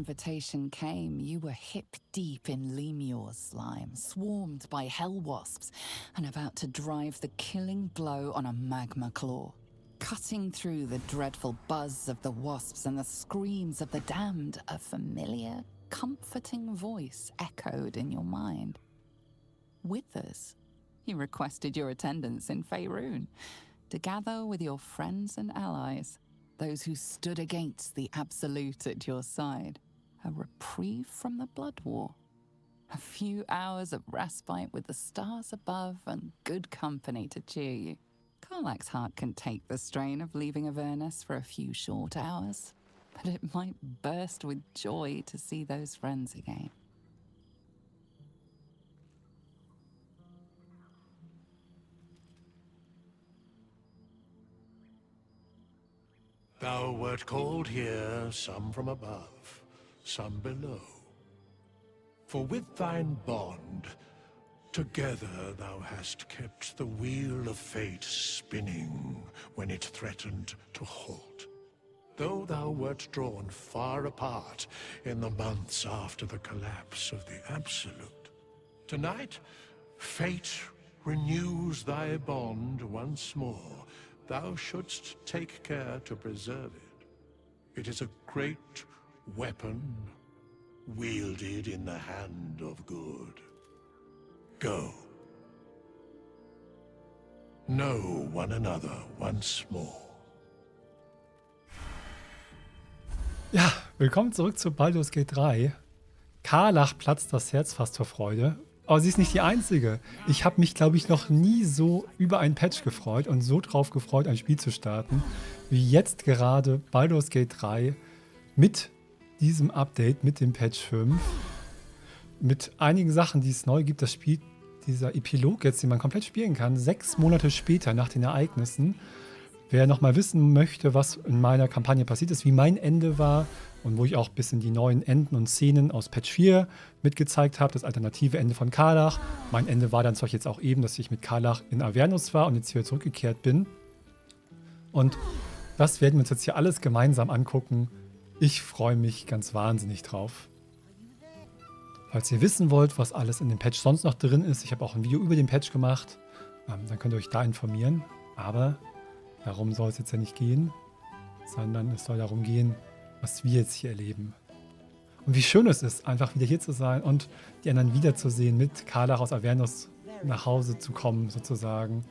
invitation came, you were hip-deep in Lemur's slime, swarmed by hell wasps, and about to drive the killing blow on a magma claw. Cutting through the dreadful buzz of the wasps and the screams of the damned, a familiar, comforting voice echoed in your mind. Withers, he requested your attendance in Faerun, to gather with your friends and allies, those who stood against the Absolute at your side. A reprieve from the blood war. A few hours of respite with the stars above and good company to cheer you. Karlach's heart can take the strain of leaving Avernus for a few short hours, but it might burst with joy to see those friends again. Thou wert called here, some from above, some below. For with thine bond, together thou hast kept the wheel of fate spinning when it threatened to halt. Though thou wert drawn far apart in the months after the collapse of the Absolute, tonight fate renews thy bond once more. Thou shouldst take care to preserve it. It is a great weapon, wielded in the hand of good. Go. Know one another once more. Ja, willkommen zurück zu Baldurs Gate 3. Karlach platzt das Herz fast vor Freude. Aber sie ist nicht die Einzige. Ich habe mich, glaube ich, noch nie so über einen Patch gefreut und so drauf gefreut, ein Spiel zu starten, wie jetzt gerade Baldurs Gate 3 mit diesem Update, mit dem Patch 5. Mit einigen Sachen, die es neu gibt. Das Spiel, dieser Epilog jetzt, den man komplett spielen kann, 6 Monate später nach den Ereignissen. Wer nochmal wissen möchte, was in meiner Kampagne passiert ist, wie mein Ende war und wo ich auch ein bisschen die neuen Enden und Szenen aus Patch 4 mitgezeigt habe, das alternative Ende von Karlach. Mein Ende war dann zwar jetzt auch eben, dass ich mit Karlach in Avernus war und jetzt hier zurückgekehrt bin. Und das werden wir uns jetzt hier alles gemeinsam angucken. Ich freue mich ganz wahnsinnig drauf. Falls ihr wissen wollt, was alles in dem Patch sonst noch drin ist, ich habe auch ein Video über den Patch gemacht, dann könnt ihr euch da informieren. Aber darum soll es jetzt ja nicht gehen, sondern es soll darum gehen, was wir jetzt hier erleben. Und wie schön es ist, einfach wieder hier zu sein und die anderen wiederzusehen, mit Karlach aus Avernus nach Hause zu kommen, sozusagen.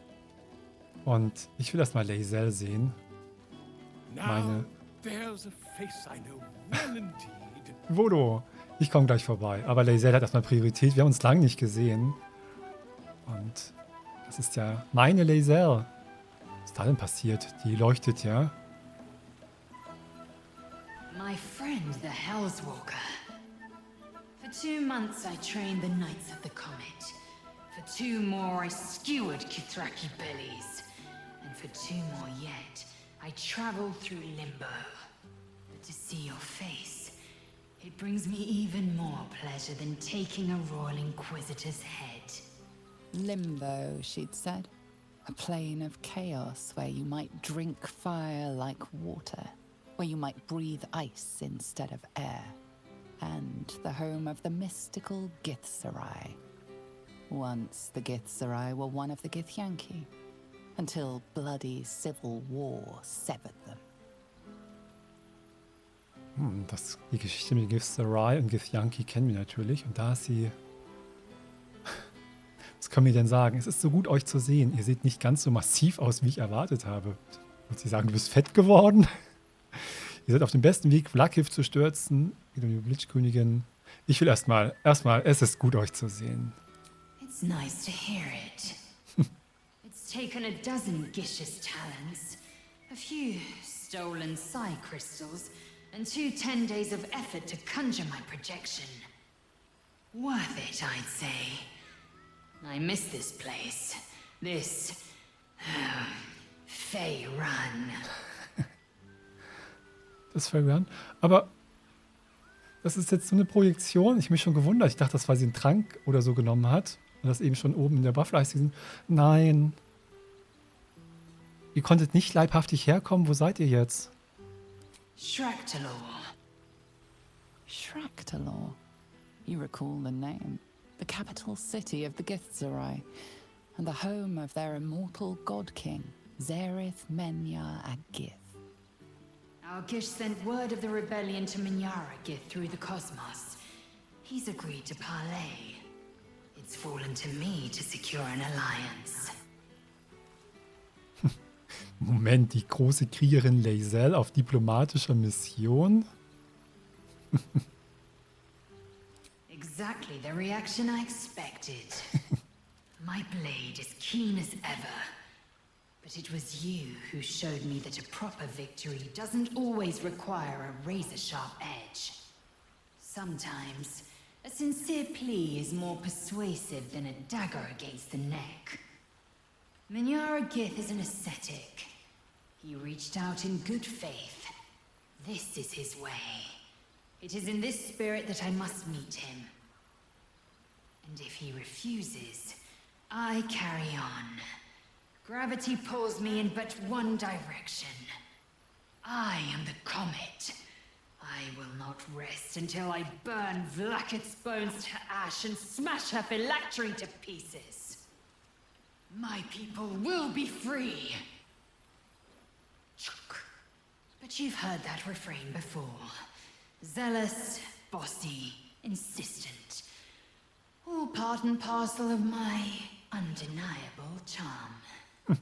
Und ich will erstmal Bae'zel sehen. Meine... Vodo, ich komme gleich vorbei. Aber Bae'zel hat erstmal Priorität. Wir haben uns lange nicht gesehen. Und das ist ja meine Bae'zel. Was ist da denn passiert? Die leuchtet ja. My friend, the Hellswalker. For 2 months I trained the Knights of the Comet. For 2 more I skewered Kithraki bellies. And for 2 more yet, I traveled through Limbo. But to see your face, it brings me even more pleasure than taking a Royal Inquisitor's head. Limbo, she'd said. A plane of chaos where you might drink fire like water, where you might breathe ice instead of air, and the home of the mystical Githzerai. Once the Githzerai were one of the Githyanki, until bloody civil war severed them. Die Geschichte mit Githzerai und Githyanki kennen wir natürlich, und da ist sie... Was können wir denn sagen? Es ist so gut, euch zu sehen. Ihr seht nicht ganz so massiv aus, wie ich erwartet habe. Würde sie sagen, du bist fett geworden? Ihr seid auf dem besten Weg, Vlakiv zu stürzen. Die Blitzkönigin. Ich will erstmal, es ist gut, euch zu sehen. It's nice to hear it. It's taken a dozen Gish's talents, a few stolen psi crystals, and 2 10 days of effort to conjure my projection. Worth it, I'd say. I miss this place. This... Faerun. Das Faerun. Aber das ist jetzt so eine Projektion. Ich habe mich schon gewundert. Ich dachte, das war sie einen Trank oder so genommen hat. Und das eben schon oben in der Buffleiste sind. Nein. Ihr konntet nicht leibhaftig herkommen. Wo seid ihr jetzt? Shractalor. Shraktalor. You recall the name. The capital city of the Githzerai, and the home of their immortal god king, Zerith Menya Agith. Our Gish sent word of the rebellion to Minyaragith through the cosmos. He's agreed to parley. It's fallen to me to secure an alliance. Moment, die große Kriegerin Bae'zel auf diplomatischer Mission? Exactly the reaction I expected. My blade is keen as ever. But it was you who showed me that a proper victory doesn't always require a razor-sharp edge. Sometimes, a sincere plea is more persuasive than a dagger against the neck. Minyaragith is an ascetic. He reached out in good faith. This is his way. It is in this spirit that I must meet him. And if he refuses, I carry on. Gravity pulls me in but one direction. I am the comet. I will not rest until I burn Vlaakith's bones to ash and smash her phylactery to pieces. My people will be free. But you've heard that refrain before. Zealous, bossy, insistent. All part and parcel of my undeniable charm.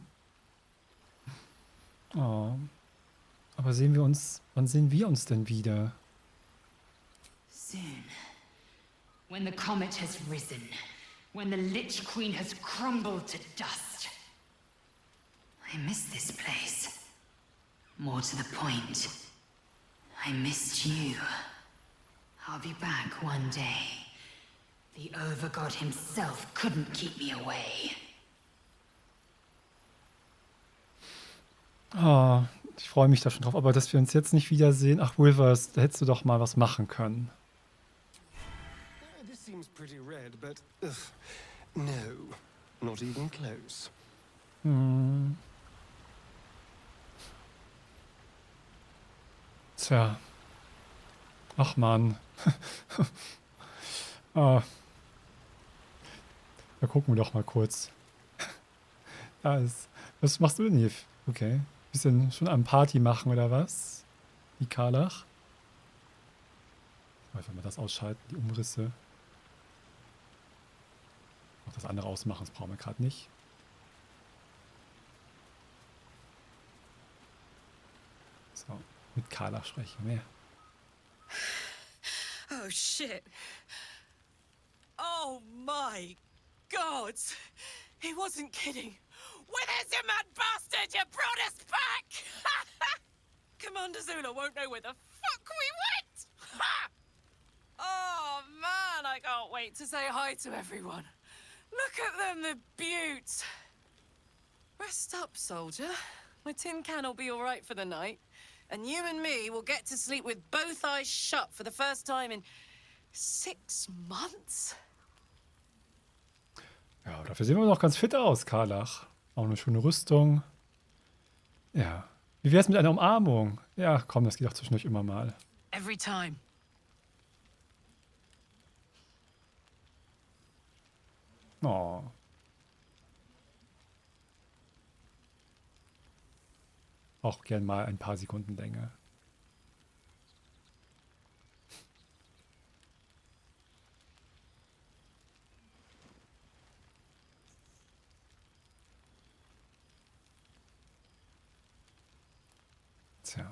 Oh. Aber wann sehen wir uns denn wieder? Soon. When the comet has risen. When the Lich Queen has crumbled to dust. I miss this place. More to the point, I missed you. I'll be back one day. The Overgod himself couldn't keep me away. Oh, ich freue mich da schon drauf, aber dass wir uns jetzt nicht wiedersehen. Ach, Wilvers, da hättest du doch mal was machen können. This seems pretty red, but no, not even close. Tja. Ach Mann. Ah. Da gucken wir doch mal kurz. Da ist. Was machst du denn hier? Okay. Bisschen schon am Party machen oder was? Die Karlach. Einfach mal das ausschalten, die Umrisse. Auch das andere ausmachen, das brauchen wir gerade nicht. So, mit Karlach sprechen wir. Oh shit. Oh my god. He wasn't kidding. Where's your mad bastard? You brought us back! Commander Zula won't know where the fuck we went! Ha! Oh man, I can't wait to say hi to everyone. Look at them, the beauts. Rest up, soldier. My tin can will be all right for the night. And you and me will get to sleep with both eyes shut for the first time in 6 months. Ja, dafür sehen wir noch ganz fit aus, Karlach. Auch eine schöne Rüstung. Ja. Wie wär's mit einer Umarmung? Ja, komm, das geht doch zwischendurch immer mal. Every time. Oh. Auch gern mal ein paar Sekunden länger. Tja.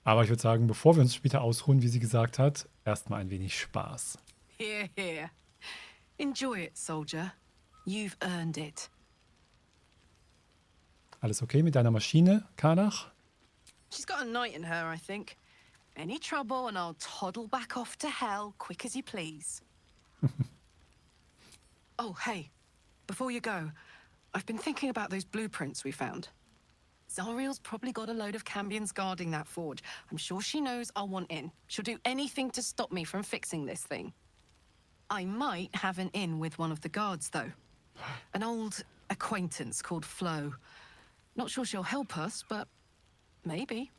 Aber ich würde sagen, bevor wir uns später ausruhen, wie sie gesagt hat, erstmal ein wenig Spaß. Here, here. Enjoy it, soldier. You've earned it. Alles okay mit deiner Maschine, Karlach? She's got a knight in her, I think. Any trouble and I'll toddle back off to hell quick as you please. Oh, hey. Before you go, I've been thinking about those blueprints we found. Zariel's probably got a load of Cambions guarding that forge. I'm sure she knows I'll want in. She'll do anything to stop me from fixing this thing. I might have an in with one of the guards, though. An old acquaintance called Flo. Not sure she'll help us, but maybe.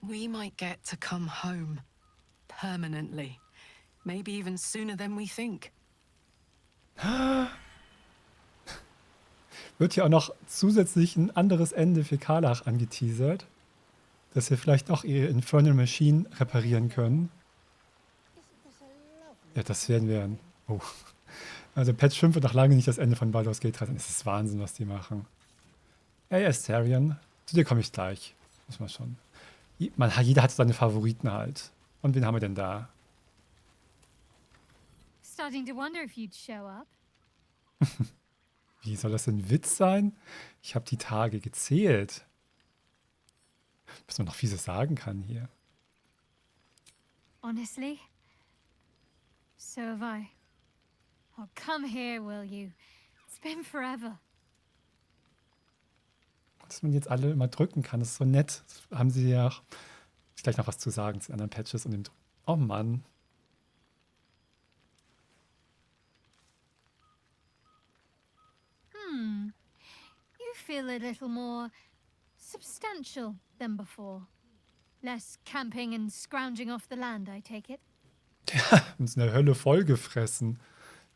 We might get to come home. Permanently. Maybe even sooner than we think. Wird hier auch noch zusätzlich ein anderes Ende für Karlach angeteasert, dass wir vielleicht auch ihre Infernal Machine reparieren können. Ja, das werden wir. Oh. Also Patch 5 wird noch lange nicht das Ende von Baldurs Gate retten. Es ist Wahnsinn, was die machen. Hey, Astarion, zu dir komme ich gleich. Muss man schon. Jeder hat seine Favoriten halt. Und wen haben wir denn da? Starting to wonder if you'd show up. Wie soll das ein Witz sein? Ich habe die Tage gezählt. Was man noch Fieses sagen kann hier. Honestly? So have I. Oh, come here, will you? It's been forever. Dass man jetzt alle immer drücken kann, das ist so nett. Das haben sie ja auch gleich noch was zu sagen zu den anderen Patches und dem Oh Mann. You feel a little more substantial than before. Less camping and scrounging off the land, I take it. Ja, uns in der Hölle vollgefressen.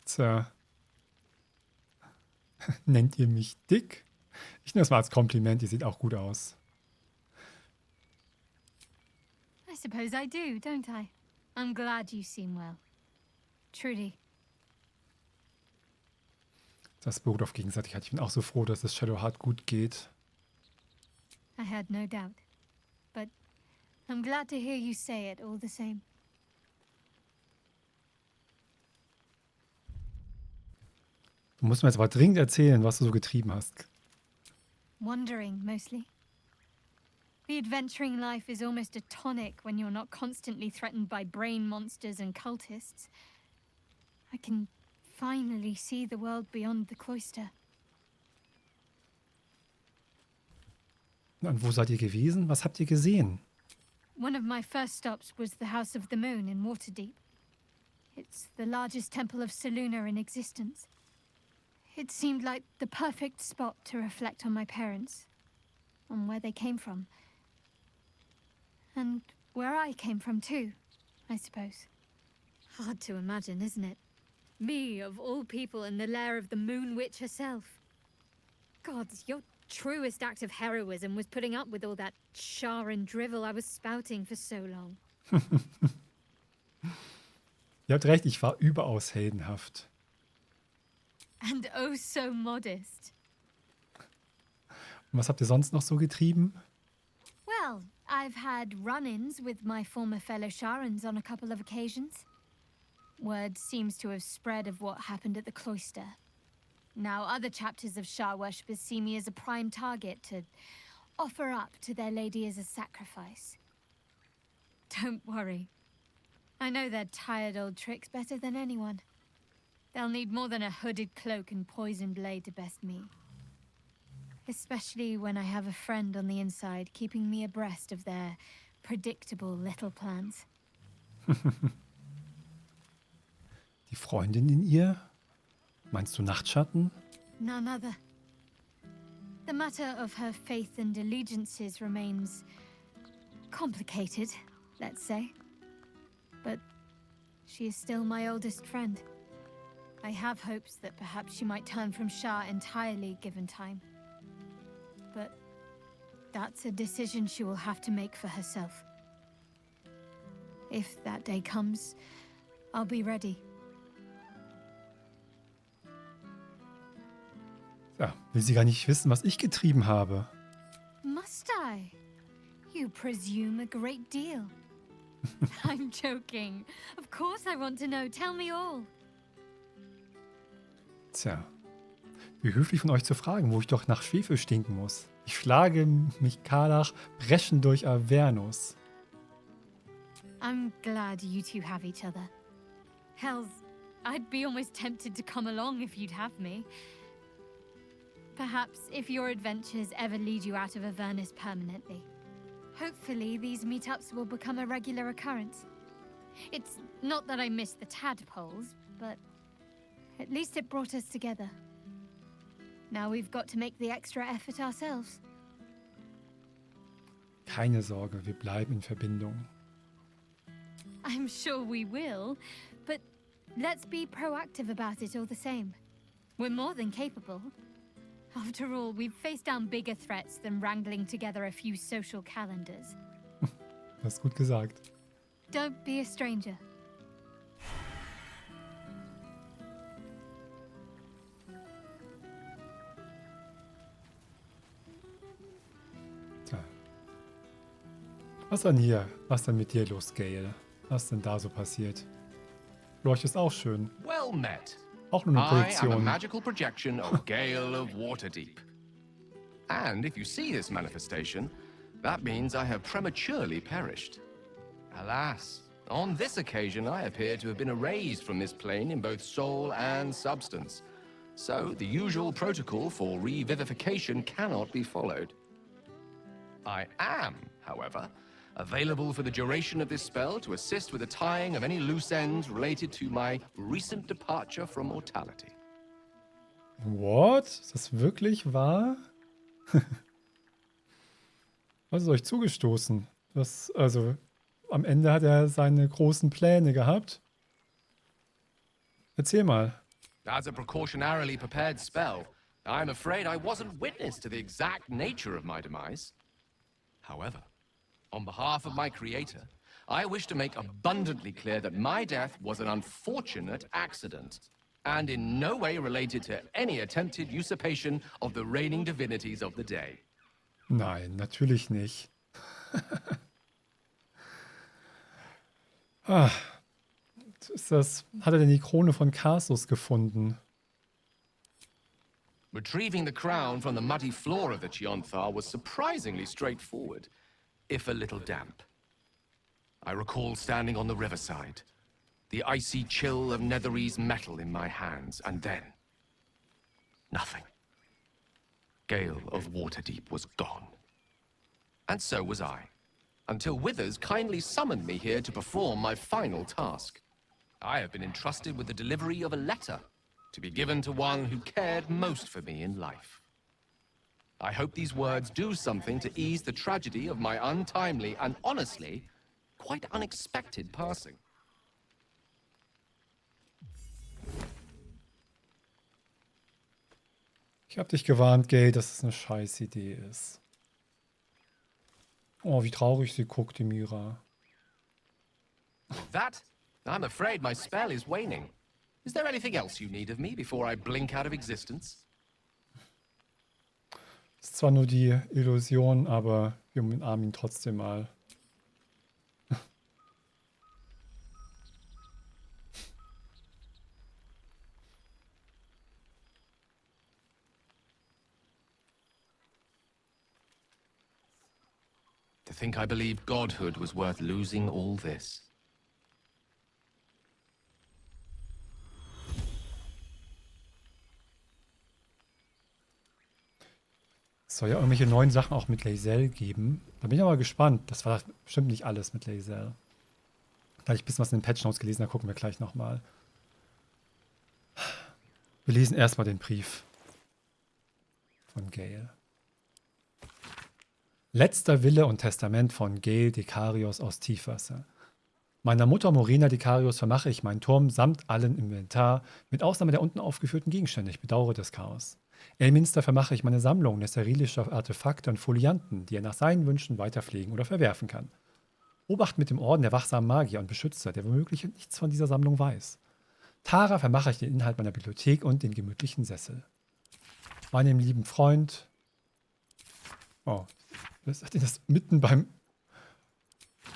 Tja. Nennt ihr mich dick? Ich nehme das mal als Kompliment, ihr seht auch gut aus. I suppose I do, don't I? I'm glad you seem well. Truly. Das beruht auf Gegenseitigkeit. Ich bin auch so froh, dass es Shadowheart gut geht. I had no doubt. But I'm glad to hear you say it all the same. Du musst mir jetzt aber dringend erzählen, was du so getrieben hast. Wandering, mostly. The adventuring life is almost a tonic when you're not constantly threatened by brain monsters and cultists. I can finally see the world beyond the cloister. Und wo seid ihr gewesen? Was habt ihr gesehen? One of my first stops was the House of the Moon in Waterdeep. It's the largest temple of Selûne in existence. It seemed like the perfect spot to reflect on my parents, on where they came from. And where I came from too, I suppose. Hard to imagine, isn't it? Me, of all people, in the lair of the Moon Witch herself. Gods, your truest act of heroism was putting up with all that char and drivel I was spouting for so long. Ihr habt recht, ich war überaus heldenhaft. And oh so modest. Und was habt ihr sonst noch so getrieben? Well, I've had run-ins with my former fellow Sharans on a couple of occasions. Word seems to have spread of what happened at the cloister. Now other chapters of Shar worshippers see me as a prime target to offer up to their lady as a sacrifice. Don't worry. I know their tired old tricks better than anyone. They'll need more than a hooded cloak and poisoned blade to best me. Especially when I have a friend on the inside keeping me abreast of their predictable little plans. Die Freundin in ihr? Meinst du Nachtschatten? None other. The matter of her faith and allegiances remains complicated, let's say. But she is still my oldest friend. I have hopes that perhaps she might turn from Shar entirely given time. But that's a decision she will have to make for herself. If that day comes, I'll be ready. Ja, will sie gar nicht wissen, was ich getrieben habe. Must I? You presume a great deal. I'm joking. Of course I want to know. Tell me all. Tja, wie höflich von euch zu fragen, wo ich doch nach Schwefel stinken muss. Ich schlage mich Karlach brechen durch Avernus. I'm glad you two have each other. Hells, I'd be almost tempted to come along if you'd have me. Perhaps if your adventures ever lead you out of Avernus permanently. Hopefully these meetups will become a regular occurrence. It's not that I miss the tadpoles, but at least it brought us together. Now we've got to make the extra effort ourselves. Keine Sorge, wir bleiben in Verbindung. I'm sure we will, but let's be proactive about it all the same. We're more than capable. After all, we've faced down bigger threats than wrangling together a few social calendars. Das ist gut gesagt. Don't be a stranger. Tja. Was denn hier? Was denn mit dir los, Gale? Was denn da so passiert? Leuchtest auch schön. Well met. Auch nur eine I am a Projektion. magical projection of Gale of Waterdeep. And if you see this manifestation, that means I have prematurely perished. Alas, on this occasion I appear to have been erased from this plane in both soul and substance. So the usual protocol for revivification cannot be followed. I am, however, available for the duration of this spell to assist with the tying of any loose ends related to my recent departure from mortality. What? Ist das wirklich wahr? Was ist euch zugestoßen? Das, also, am Ende hat er seine großen Pläne gehabt. Erzähl mal. As a precautionarily prepared spell, I'm afraid I wasn't witness to the exact nature of my demise. However, on behalf of my creator, I wish to make abundantly clear that my death was an unfortunate accident, and in no way related to any attempted usurpation of the reigning divinities of the day. Nein, natürlich nicht. Ah, ist das, hat er denn die Krone von Karsus gefunden? Retrieving the crown from the muddy floor of the Chionthar was surprisingly straightforward, if a little damp. I recall standing on the riverside, the icy chill of Netherese metal in my hands, and then nothing. Gale of Waterdeep was gone. And so was I, until Withers kindly summoned me here to perform my final task. I have been entrusted with the delivery of a letter to be given to one who cared most for me in life. I hope these words do something to ease the tragedy of my untimely and honestly quite unexpected passing. Ich hab dich gewarnt, Gale, dass es eine scheiß Idee ist. Oh, wie traurig sie guckt, die Mira. With that, I'm afraid my spell is waning. Is there anything else you need of me before I blink out of existence? Ist zwar nur die Illusion, aber wir umarmen ihn trotzdem mal. To think I believed godhood was worth losing all this. Es soll ja irgendwelche neuen Sachen auch mit Bae'zel geben. Da bin ich aber gespannt. Das war bestimmt nicht alles mit Bae'zel. Da habe ich ein bisschen was in den Patch Notes gelesen, da gucken wir gleich nochmal. Wir lesen erstmal den Brief von Gale. Letzter Wille und Testament von Gale Dekarios aus Tiefwasser. Meiner Mutter Morena Dekarios vermache ich meinen Turm samt allen Inventar, mit Ausnahme der unten aufgeführten Gegenstände. Ich bedauere das Chaos. Elminster vermache ich meine Sammlung nesterilischer Artefakte und Folianten, die er nach seinen Wünschen weiterpflegen oder verwerfen kann. Obacht mit dem Orden der wachsamen Magier und Beschützer, der womöglich nichts von dieser Sammlung weiß. Tara vermache ich den Inhalt meiner Bibliothek und den gemütlichen Sessel. Meinem lieben Freund... Oh, hat ihn das mitten beim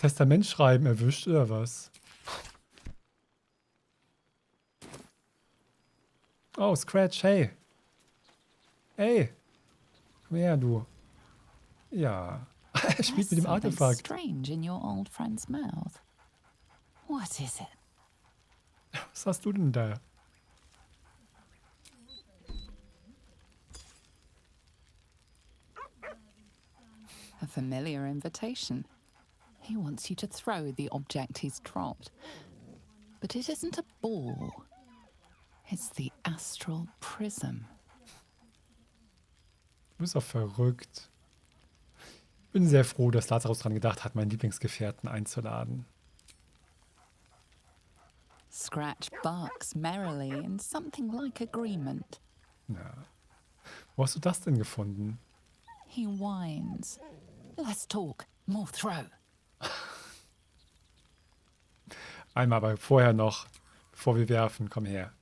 Testamentschreiben erwischt, oder was? Oh, Scratch, hey. Hey. Komm her, du. Ja. Er spielt mit dem Artefakt. Strange in your old friend's mouth. What is it? Was hast du denn da? A familiar invitation. He wants you to throw the object he's dropped. But it isn't a ball. It's the astral prism. Du bist doch verrückt. Bin sehr froh, dass Lazarus dran gedacht hat, meinen Lieblingsgefährten einzuladen. Scratch barks merrily in something like agreement. Ja. Wo hast du das denn gefunden? He whines. Let's talk. More throw. Einmal aber vorher noch, bevor wir werfen. Komm her.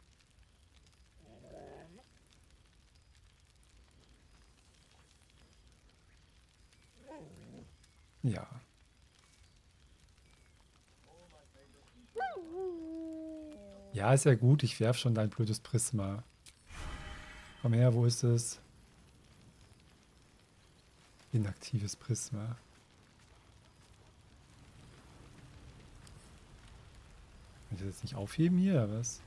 Ja. Ja, ist ja gut. Ich werf schon dein blödes Prisma. Komm her, wo ist es? Inaktives Prisma. Kann ich das jetzt nicht aufheben hier, oder was?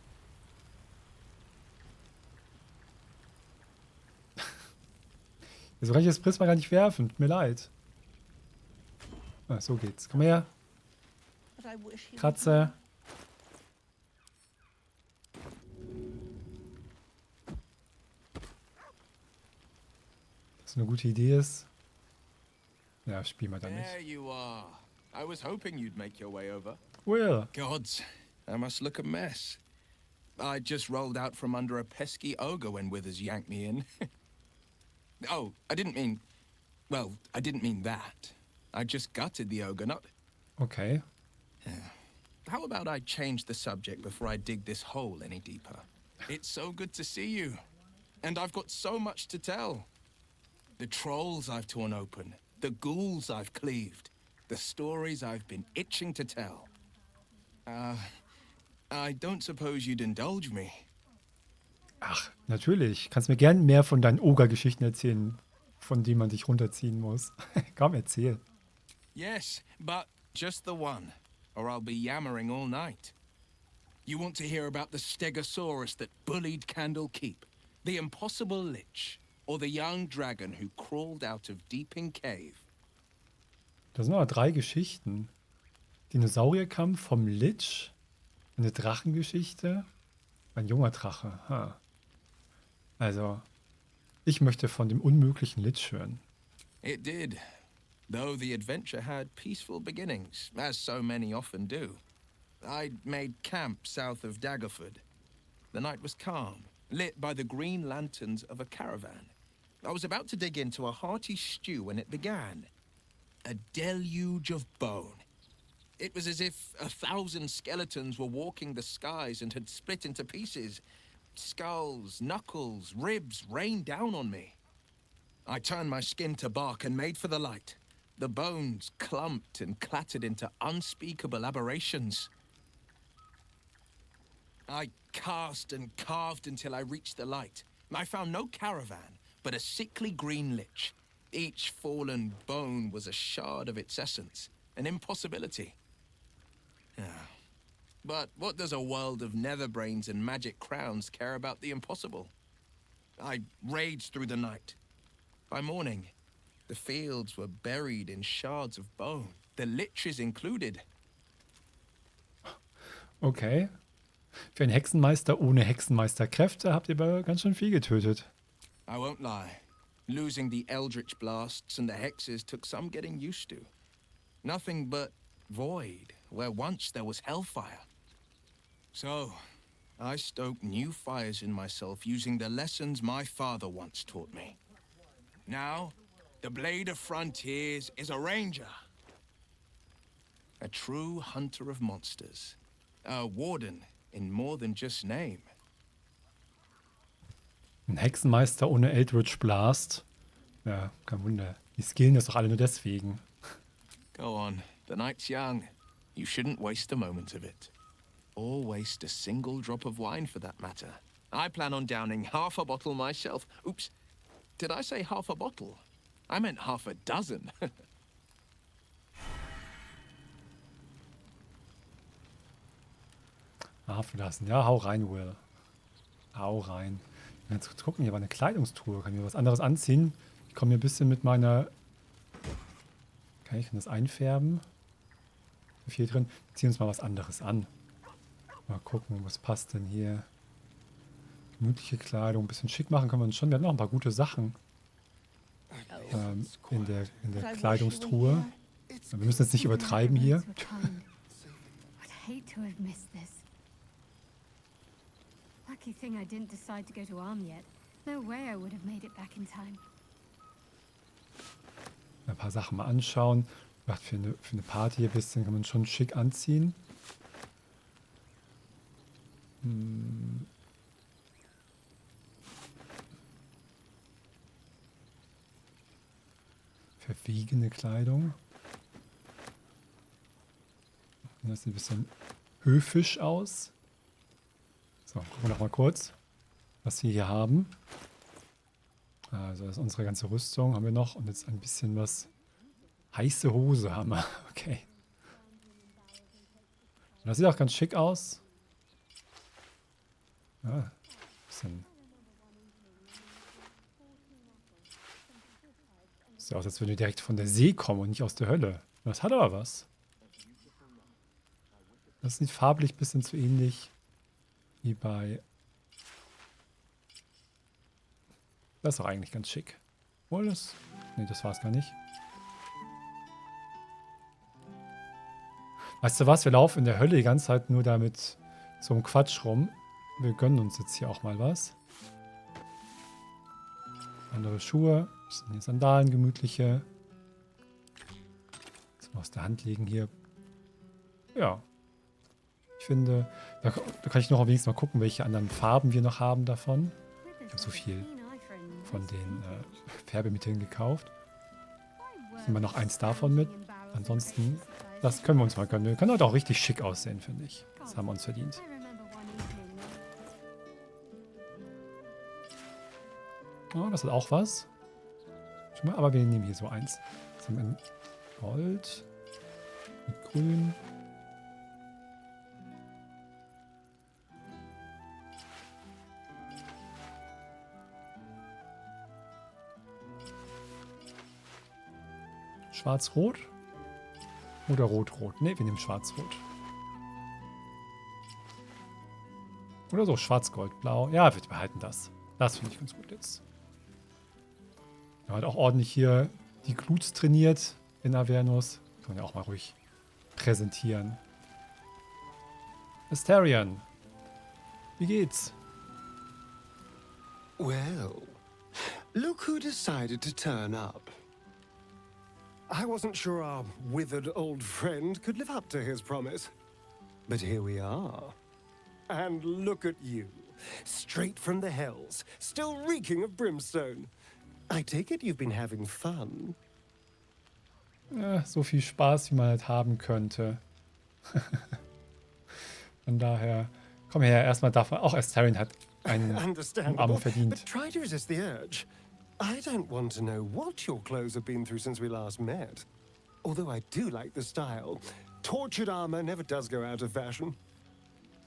So kann ich das Prisma gar nicht werfen. Tut mir leid. Ah, so geht's. Komm her. Kratze. Das eine gute Idee ist. Ja, spiel mal damit. There you are. I was hoping you'd make your way over. Wyll. Gods, I must look a mess. I just rolled out from under a pesky ogre when Withers yanked me in. Oh, I didn't mean... Well, I didn't mean that. I just gutted the ogre, not... Okay. How about I change the subject before I dig this hole any deeper? It's so good to see you. And I've got so much to tell. The trolls I've torn open. The ghouls I've cleaved. The stories I've been itching to tell. I don't suppose you'd indulge me. Ach, natürlich. Kannst mir gern mehr von deinen Oger-Geschichten erzählen, von denen man dich runterziehen muss. Komm, erzähl. Yes, but just the one, or I'll be yammering all night. You want to hear about the Stegosaurus that bullied Candle Keep, the impossible Lich, or the young dragon who crawled out of Deeping Cave? Das sind aber 3 Geschichten. Dinosaurierkampf vom Lich, eine Drachengeschichte, ein junger Drache. Ha. Also, ich möchte von dem unmöglichen Lich hören. It did, though the adventure had peaceful beginnings, as so many often do. I'd made camp south of Daggerford. The night was calm, lit by the green lanterns of a caravan. I was about to dig into a hearty stew when it began. A deluge of bone. It was as if 1,000 skeletons were walking the skies and had split into pieces. Skulls, knuckles, ribs rained down on me. I turned my skin to bark and made for the light. The bones clumped and clattered into unspeakable aberrations. I cast and carved until I reached the light. I found no caravan, but a sickly green lich. Each fallen bone was a shard of its essence, an impossibility. But what does a world of netherbrains and magic crowns care about the impossible? I raged through the night. By morning, the fields were buried in shards of bone, the liches included. Okay. Für einen Hexenmeister ohne Hexenmeisterkräfte habt ihr aber ganz schön viel getötet. I won't lie. Losing the eldritch blasts and the hexes took some getting used to. Nothing but void, where once there was hellfire. So, I stoked new fires in myself using the lessons my father once taught me. Now, the Blade of Frontiers is a ranger. A true hunter of monsters. A warden in more than just name. Ein Hexenmeister ohne Eldritch Blast. Ja, kein Wunder. Die skillen das doch alle nur deswegen. Go on. The night's young. You shouldn't waste a moment of it. Or waste a single drop of wine for that matter. I plan on downing half a bottle myself. Oops. Did I say half a bottle? I meant half a dozen. Lassen. Ja, hau rein, Wyll. Hau rein. Jetzt gucken, hier war eine Kleidungstruhe. Kann ich mir was anderes anziehen? Ich komme hier ein bisschen mit meiner... Okay, ich kann das einfärben. Wie viel drin? Wir ziehen uns mal was anderes an. Mal gucken, was passt denn hier. Gemütliche Kleidung, ein bisschen schick machen können wir uns schon. Wir haben noch ein paar gute Sachen. in der Kleidungstruhe. Wir müssen jetzt nicht übertreiben hier. Lucky thing I didn't decide to go to Arm yet. No way I would have made it back in time. Ein paar Sachen mal anschauen. Für eine Party ein bisschen kann man schon schick anziehen. Verwegene Kleidung. Das sieht ein bisschen höfisch aus. So, gucken wir noch mal kurz, was wir hier haben. Also das ist unsere ganze Rüstung, haben wir noch. Und jetzt ein bisschen was. Heiße Hose haben wir. Okay. Und das sieht auch ganz schick aus. Ja, bisschen. Sieht aus, als würden wir direkt von der See kommen und nicht aus der Hölle. Das hat aber was. Das sieht farblich ein bisschen zu ähnlich wie bei... Das ist doch eigentlich ganz schick. Obwohl das... Nee, das war es gar nicht. Weißt du was? Wir laufen in der Hölle die ganze Zeit nur damit so einem Quatsch rum. Wir gönnen uns jetzt hier auch mal was. Andere Schuhe. Das sind hier Sandalen, gemütliche. Das mal aus der Hand legen hier. Ja. Ich finde, da kann ich noch wenigstens mal gucken, welche anderen Farben wir noch haben davon. Ich habe so viel von den Färbemitteln gekauft. Nehmen wir noch eins davon mit. Ansonsten, das können wir uns mal gönnen. Wir können heute auch richtig schick aussehen, finde ich. Das haben wir uns verdient. Oh, das hat auch was. Aber wir nehmen hier so eins. Das haben wir in Gold. Mit Grün. Schwarz-Rot? Oder Rot-Rot? Ne, wir nehmen Schwarz-Rot. Oder so, Schwarz-Gold-Blau. Ja, wir behalten das. Das finde ich ganz gut jetzt. Er hat auch ordentlich hier die Glutes trainiert in Avernus. Kann man ja auch mal ruhig präsentieren. Astarion. Wie geht's? Well, look who decided to turn up. I wasn't sure our withered old friend could live up to his promise. But here we are. And look at you. Straight from the hells, still reeking of brimstone. I take it you've been having fun. Ja, so viel Spaß, wie man halt haben könnte. Von daher, komm her, erstmal darf man, auch Astarion hat einen Umarmung verdient. But try to resist the urge. I don't want to know what your clothes have been through since we last met. Although I do like the style. Tortured armor never does go out of fashion.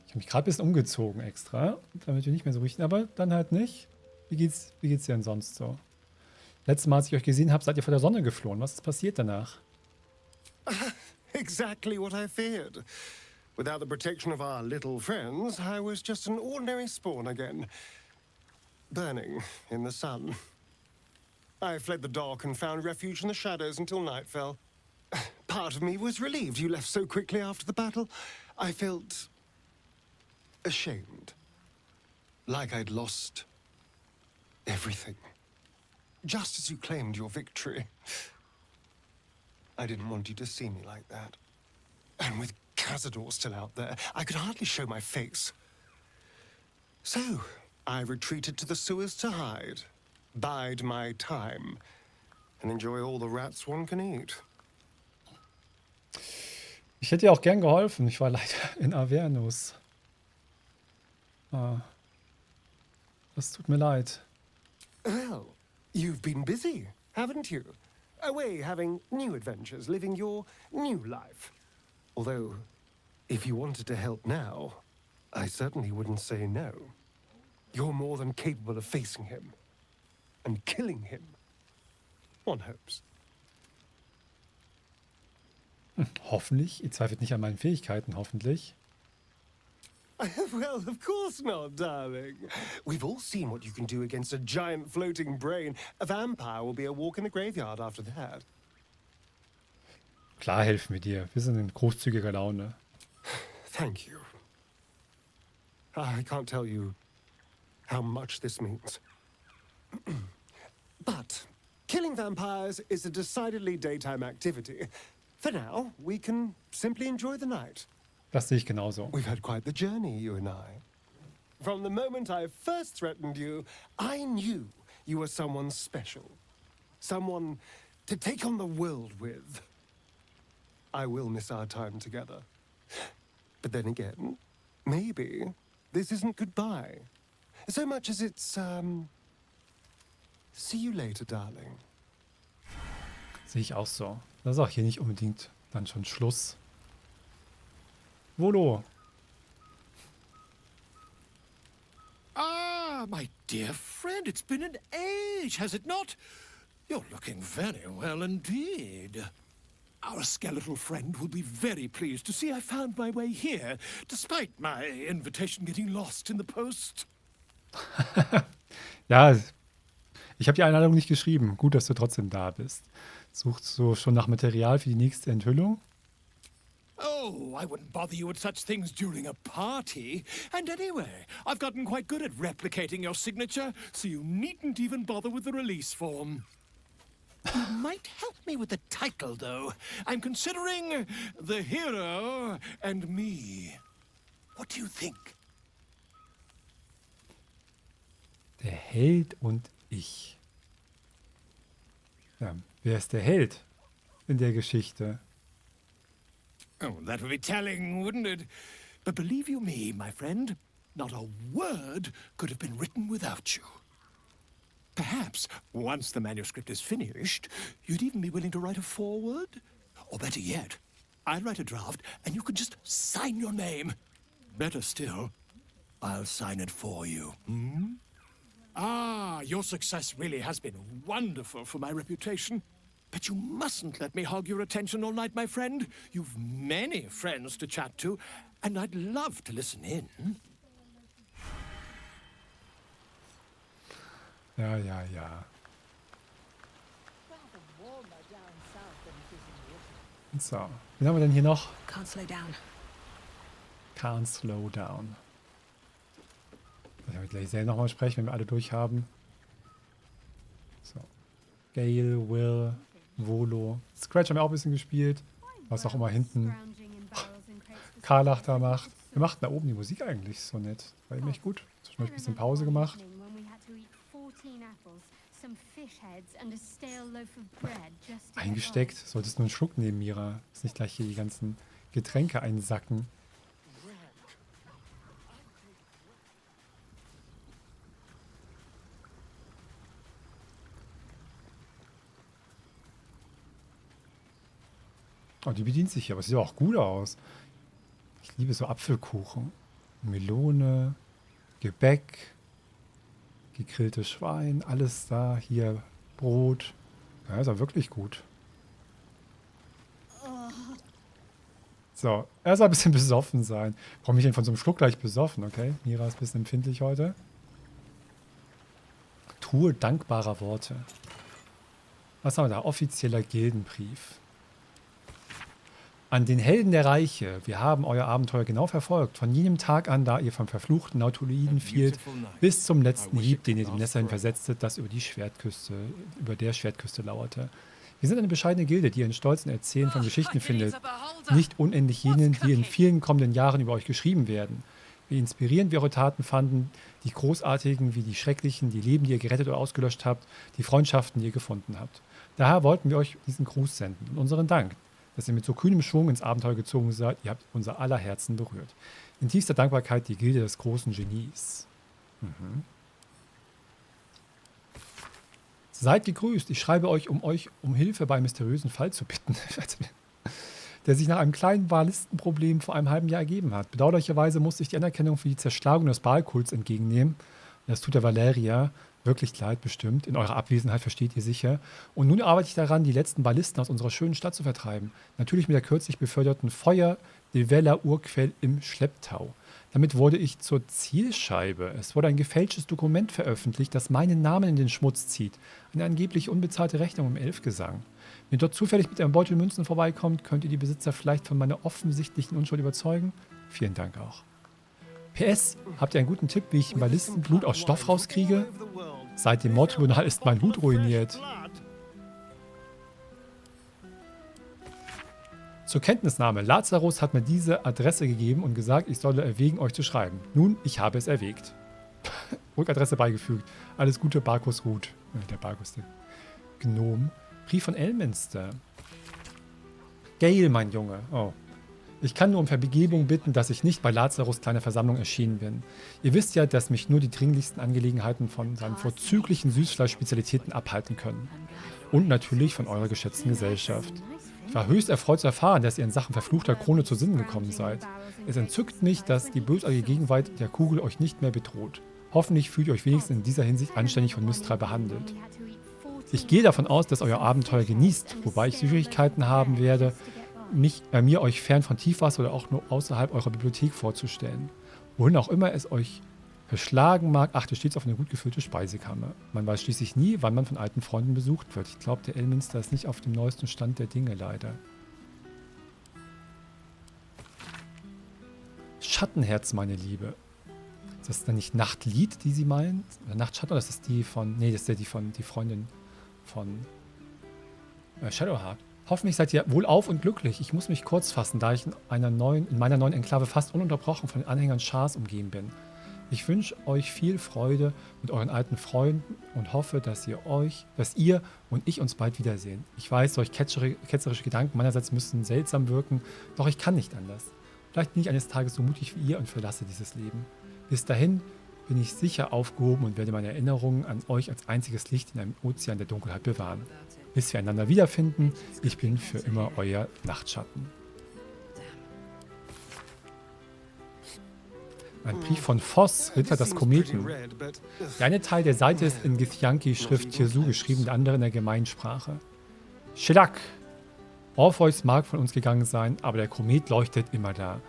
Ich habe mich gerade ein bisschen umgezogen extra, damit wir nicht mehr so richten, aber dann halt nicht. Wie geht's dir denn sonst so? Letztes Mal, als ich euch gesehen habe, seid ihr vor der Sonne geflohen. Was ist passiert danach? Exactly what I feared. Without the protection of our little friends, I was just an ordinary spawn again. Burning in the sun. I fled the dock and found refuge in the shadows until night fell. Part of me was relieved you left so quickly after the battle. I felt ashamed. Like I'd lost everything. Just as you claimed your victory. I didn't want you to see me like that. And with Cazador still out there, I could hardly show my face. So, I retreated to the sewers to hide, bide my time, and enjoy all the rats one can eat. Ich hätte dir auch gern geholfen. Ich war leider in Avernus. Ah. Das tut mir leid. Well, you've been busy, haven't you? Away having new adventures, living your new life. Although, if you wanted to help now, I certainly wouldn't say no. You're more than capable of facing him. And killing him. One hopes. Hoffentlich. Ihr zweifelt nicht an meinen Fähigkeiten, hoffentlich. Well, of course not, darling. We've all seen what you can do against a giant floating brain. A vampire will be a walk in the graveyard after that. Klar helfen wir dir. Wir sind in großzügiger Laune. Thank you. I can't tell you how much this means. But killing vampires is a decidedly daytime activity. For now, we can simply enjoy the night. Das sehe ich genauso. We've had quite the journey, you and I. From the moment I first threatened you, I knew you were someone special. Someone to take on the world with. I will miss our time together. But then again, maybe this isn't goodbye. So much as it's, see you later, darling. Sehe ich auch so. Das ist auch hier nicht unbedingt dann schon Schluss. Volo. Ah, my dear friend, it's been an age, has it not? You're looking very well indeed. Our skeletal friend will be very pleased to see I found my way here, despite my invitation getting lost in the post. Ja, ich habe die Einladung nicht geschrieben. Gut, dass du trotzdem da bist. Suchst du schon nach Material für die nächste Enthüllung? Oh, I wouldn't bother you with such things during a party. And anyway, I've gotten quite good at replicating your signature, so you needn't even bother with the release form. You might help me with the title, though. I'm considering The Hero and Me. What do you think? Der Held und ich. Ja, wer ist der Held in der Geschichte? Oh, that would be telling, wouldn't it? But believe you me, my friend, not a word could have been written without you. Perhaps, once the manuscript is finished, you'd even be willing to write a foreword? Or better yet, I'll write a draft and you can just sign your name. Better still, I'll sign it for you. Hmm? Ah, your success really has been wonderful for my reputation. But you mustn't let me hog your attention all night, my friend. You've many friends to chat to, and I'd love to listen in. Ja, ja, ja. So, wen haben wir denn hier noch? Can't slow down. Can't slow down. Da werden wir gleich selber nochmal sprechen, wenn wir alle durch haben. So. Gale, Wyll, Volo. Scratch haben wir auch ein bisschen gespielt. Was auch immer hinten Karlach da macht. Wir machten da oben die Musik eigentlich so nett. War eben echt gut. Zwischendurch ein bisschen Pause gemacht. Eingesteckt. Solltest nur einen Schluck nehmen, Mira. Dass nicht gleich hier die ganzen Getränke einsacken. Oh, die bedient sich hier, aber es sieht auch gut aus. Ich liebe so Apfelkuchen. Melone, Gebäck, gegrilltes Schwein, alles da. Hier Brot. Ja, ist auch wirklich gut. So, er soll ein bisschen besoffen sein. Brauche mich denn von so einem Schluck gleich besoffen, okay? Mira ist ein bisschen empfindlich heute. Truhe dankbarer Worte. Was haben wir da? Offizieller Gildenbrief. An den Helden der Reiche, wir haben euer Abenteuer genau verfolgt, von jenem Tag an, da ihr vom verfluchten Nautiloiden fielt, bis zum letzten Hieb, den ihr dem Messer versetztet, das über der Schwertküste lauerte. Wir sind eine bescheidene Gilde, die in stolzen Erzählen von Geschichten findet, nicht unendlich jenen, die in vielen kommenden Jahren über euch geschrieben werden. Wie inspirierend wir eure Taten fanden, die großartigen wie die schrecklichen, die Leben, die ihr gerettet oder ausgelöscht habt, die Freundschaften, die ihr gefunden habt. Daher wollten wir euch diesen Gruß senden und unseren Dank, dass ihr mit so kühnem Schwung ins Abenteuer gezogen seid. Ihr habt unser aller Herzen berührt. In tiefster Dankbarkeit die Gilde des großen Genies. Seid gegrüßt. Ich schreibe euch um Hilfe bei einem mysteriösen Fall zu bitten, der sich nach einem kleinen Wahlistenproblem vor einem halben Jahr ergeben hat. Bedauerlicherweise musste ich die Anerkennung für die Zerschlagung des Baalkults entgegennehmen. Das tut der Valeria, Wirklich leid, bestimmt. In eurer Abwesenheit versteht ihr sicher. Und nun arbeite ich daran, die letzten Ballisten aus unserer schönen Stadt zu vertreiben. Natürlich mit der kürzlich beförderten Feuer-Devella-Urquell im Schlepptau. Damit wurde ich zur Zielscheibe. Es wurde ein gefälschtes Dokument veröffentlicht, das meinen Namen in den Schmutz zieht. Eine angeblich unbezahlte Rechnung im Elfgesang. Wenn ihr dort zufällig mit einem Beutel Münzen vorbeikommt, könnt ihr die Besitzer vielleicht von meiner offensichtlichen Unschuld überzeugen. Vielen Dank auch. PS, habt ihr einen guten Tipp, wie ich im Ballisten Blut aus Stoff rauskriege? Seit dem Mordtribunal ist mein Blut ruiniert. Zur Kenntnisnahme, Lazarus hat mir diese Adresse gegeben und gesagt, ich solle erwägen, euch zu schreiben. Nun, ich habe es erwägt. Rückadresse beigefügt. Alles Gute, Barkus Ruth. Der Barkus, der Gnom. Brief von Elminster. Gale, mein Junge. Oh. Ich kann nur um Vergebung bitten, dass ich nicht bei Lazarus' kleiner Versammlung erschienen bin. Ihr wisst ja, dass mich nur die dringlichsten Angelegenheiten von seinen vorzüglichen Süßfleischspezialitäten abhalten können. Und natürlich von eurer geschätzten Gesellschaft. Ich war höchst erfreut zu erfahren, dass ihr in Sachen verfluchter Krone zu Sinnen gekommen seid. Es entzückt mich, dass die bösartige Gegenwart der Kugel euch nicht mehr bedroht. Hoffentlich fühlt ihr euch wenigstens in dieser Hinsicht anständig von Mistral behandelt. Ich gehe davon aus, dass euer Abenteuer genießt, wobei ich Schwierigkeiten haben werde, mir euch fern von Tiefwasser oder auch nur außerhalb eurer Bibliothek vorzustellen. Wohin auch immer es euch verschlagen mag, achtet stets auf eine gut gefüllte Speisekammer. Man weiß schließlich nie, wann man von alten Freunden besucht wird. Ich glaube, der Elminster ist nicht auf dem neuesten Stand der Dinge, leider. Schattenherz, meine Liebe. Ist das dann nicht Nachtlied, die sie meint? Oder Nachtschatten? Oder ist das die von... Nee, das ist ja die Freundin von Shadowheart. Hoffentlich seid ihr wohlauf und glücklich. Ich muss mich kurz fassen, da ich in meiner neuen Enklave fast ununterbrochen von den Anhängern Sharts umgeben bin. Ich wünsche euch viel Freude mit euren alten Freunden und hoffe, dass ihr und ich uns bald wiedersehen. Ich weiß, solch ketzerische Gedanken meinerseits müssen seltsam wirken, doch ich kann nicht anders. Vielleicht bin ich eines Tages so mutig wie ihr und verlasse dieses Leben. Bis dahin bin ich sicher aufgehoben und werde meine Erinnerungen an euch als einziges Licht in einem Ozean der Dunkelheit bewahren. Bis wir einander wiederfinden, ich bin für immer euer Nachtschatten. Ein Brief von Voss, Ritter des Kometen. Der eine Teil der Seite ist in Githyanki-Schrift Tirsu geschrieben, der andere in der Gemeinsprache. Shedak! Orpheus mag von uns gegangen sein, aber der Komet leuchtet immer da.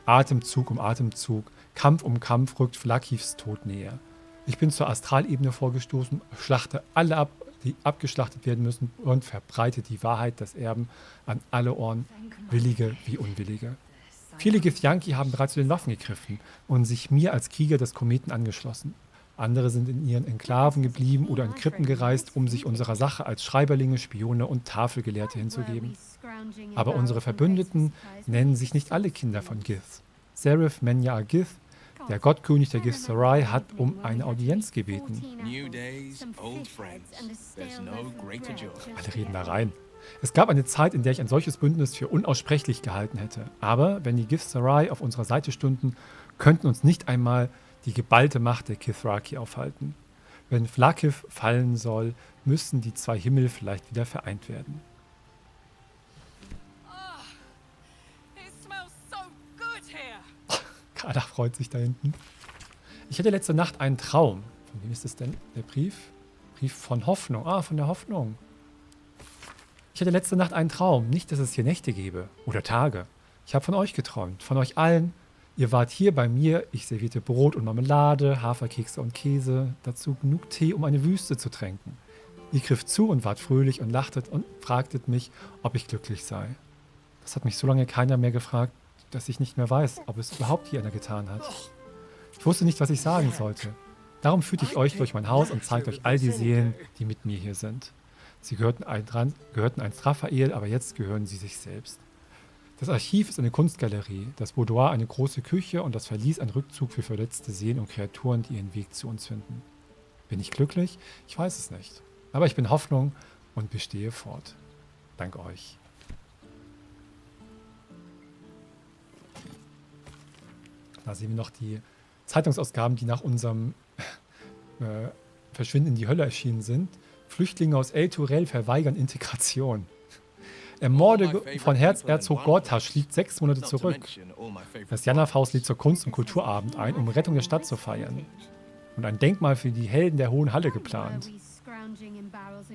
Atemzug um Atemzug, Kampf um Kampf rückt Vlakivs Tod näher. Ich bin zur Astralebene vorgestoßen, schlachte alle ab, die abgeschlachtet werden müssen und verbreite die Wahrheit des Erben an alle Ohren, Willige wie Unwillige. Viele Githyanki haben bereits zu den Waffen gegriffen und sich mir als Krieger des Kometen angeschlossen. Andere sind in ihren Enklaven geblieben oder in Krippen gereist, um sich unserer Sache als Schreiberlinge, Spione und Tafelgelehrte hinzugeben. Aber unsere Verbündeten nennen sich nicht alle Kinder von Gith. Seraph Menya Gith, der Gottkönig der Githzerai, hat um eine Audienz gebeten. Alle reden da rein. Es gab eine Zeit, in der ich ein solches Bündnis für unaussprechlich gehalten hätte. Aber wenn die Githzerai auf unserer Seite stünden, könnten uns nicht einmal die geballte Macht der Kithraki aufhalten. Wenn Vlakiv fallen soll, müssen die zwei Himmel vielleicht wieder vereint werden. Carla freut sich da hinten. Ich hatte letzte Nacht einen Traum. Von wem ist das denn, der Brief? Brief von Hoffnung. Ah, von der Hoffnung. Ich hatte letzte Nacht einen Traum. Nicht, dass es hier Nächte gäbe oder Tage. Ich habe von euch geträumt, von euch allen. Ihr wart hier bei mir. Ich servierte Brot und Marmelade, Haferkekse und Käse. Dazu genug Tee, um eine Wüste zu tränken. Ihr griff zu und wart fröhlich und lachtet und fragtet mich, ob ich glücklich sei. Das hat mich so lange keiner mehr gefragt, dass ich nicht mehr weiß, ob es überhaupt hier einer getan hat. Ich wusste nicht, was ich sagen sollte. Darum führte ich euch durch mein Haus und zeigte euch all die Seelen, die mit mir hier sind. Sie gehörten einst Raphael, aber jetzt gehören sie sich selbst. Das Archiv ist eine Kunstgalerie, das Boudoir eine große Küche und das Verlies ein Rückzug für verletzte Seelen und Kreaturen, die ihren Weg zu uns finden. Bin ich glücklich? Ich weiß es nicht. Aber ich bin Hoffnung und bestehe fort. Dank euch. Da sehen wir noch die Zeitungsausgaben, die nach unserem Verschwinden in die Hölle erschienen sind. Flüchtlinge aus El Turel verweigern Integration. Ermorde von Herzerzog Gortasch liegt 6 Monate zurück. Das Jannerfaust lädt zur Kunst- und Kulturabend ein, um Rettung der Stadt zu feiern. und ein Denkmal für die Helden der Hohen Halle geplant.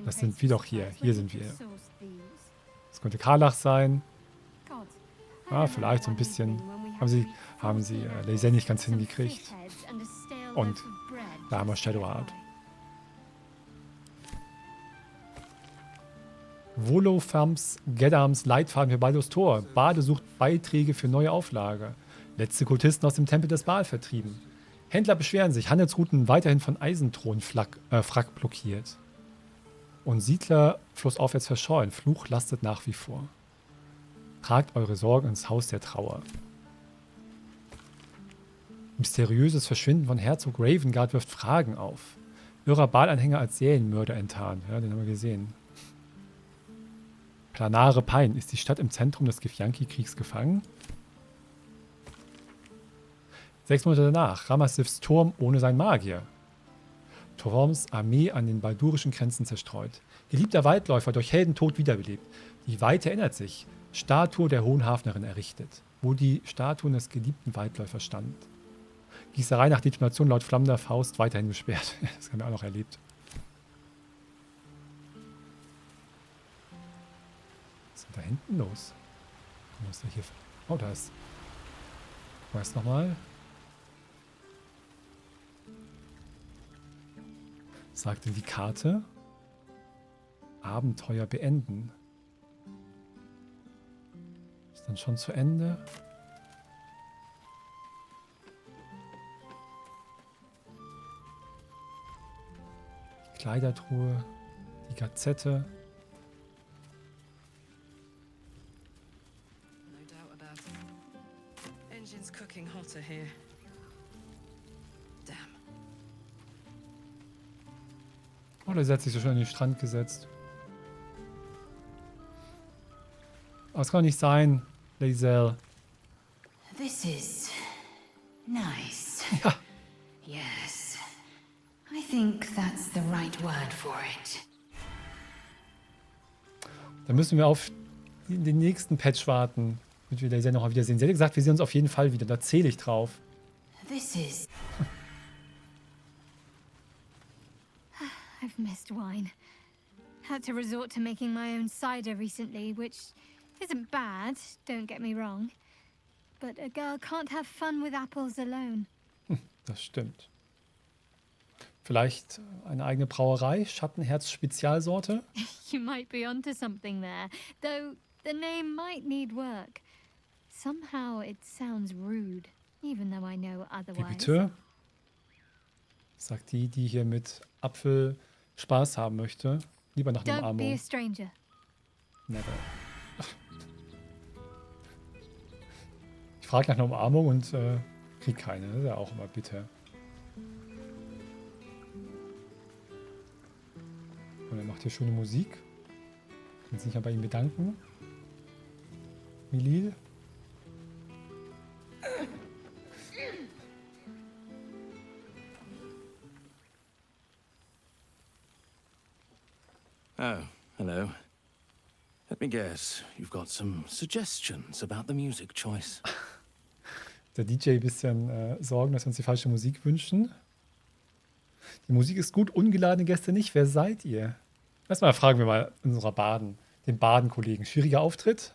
Das sind wir doch hier. Hier sind wir. Das könnte Karlach sein. Ah, vielleicht so ein bisschen. Haben sie Laser nicht ganz hingekriegt. Und da haben wir Shadowheart. Volofams Geddams Leitfaden für Baldurs Tor. Bade sucht Beiträge für neue Auflage. Letzte Kultisten aus dem Tempel des Baal vertrieben. Händler beschweren sich, Handelsrouten weiterhin von Eisenthronwrack blockiert. Und Siedler flussaufwärts verschollen. Fluch lastet nach wie vor. Tragt eure Sorgen ins Haus der Trauer. Mysteriöses Verschwinden von Herzog Ravengard wirft Fragen auf. Irrer Baal-Anhänger als Serienmörder enttarnt. Ja, den haben wir gesehen. Planare Pein. Ist die Stadt im Zentrum des Githyanki-Kriegs gefangen? 6 Monate danach. Ramasivs Turm ohne sein Magier. Torms Armee an den baldurischen Grenzen zerstreut. Geliebter Waldläufer durch Heldentod wiederbelebt. Die Weite ändert sich. Statue der Hohen Hafnerin errichtet. Wo die Statuen des geliebten Waldläufers stand. Gießerei nach Detonation laut flammender Faust weiterhin gesperrt. Das haben wir auch noch erlebt. Was ist denn da hinten los? Was ist da hier? Oh, da ist. Was nochmal? Was sagt denn die Karte? Abenteuer beenden. Ist dann schon zu Ende? Die Kleidertruhe, die Gazette. No doubt about it. Engine's cooking hotter here. Damn. Oh, der hat sich so schön an den Strand gesetzt. Aber es kann doch nicht sein, Bae'zel. This is nice. Ja. Yes. I think that's the right word for it. Dann müssen wir auf den nächsten Patch warten, damit wir Bae'zel noch mal wiedersehen. Sie hat gesagt, wir sehen uns auf jeden Fall wieder. Da zähle ich drauf. This is... I've missed wine. Had to resort to making my own cider recently, which isn't bad, don't get me wrong. But a girl can't have fun with apples alone. Das stimmt. Vielleicht eine eigene Brauerei, Schattenherz-Spezialsorte? You might be onto something there, though the name might need work. Somehow it sounds rude, even though I know Wie otherwise. bitte? Sagt die, die hier mit Apfel Spaß haben möchte. Lieber nach einer Don't be a Umarmung. stranger. Never. Ich frage nach einer Umarmung und krieg keine. Das ist ja auch immer bitter. Und er macht hier schöne Musik. Kann sich ja bei ihm bedanken. Milil. Oh, hello. Let me guess, you've got some suggestions about the music choice. Der DJ ein bisschen Sorgen, dass wir uns die falsche Musik wünschen. Die Musik ist gut, ungeladene Gäste nicht. Wer seid ihr? Erstmal fragen wir mal unserer Baden, den Baden-Kollegen. Schwieriger Auftritt?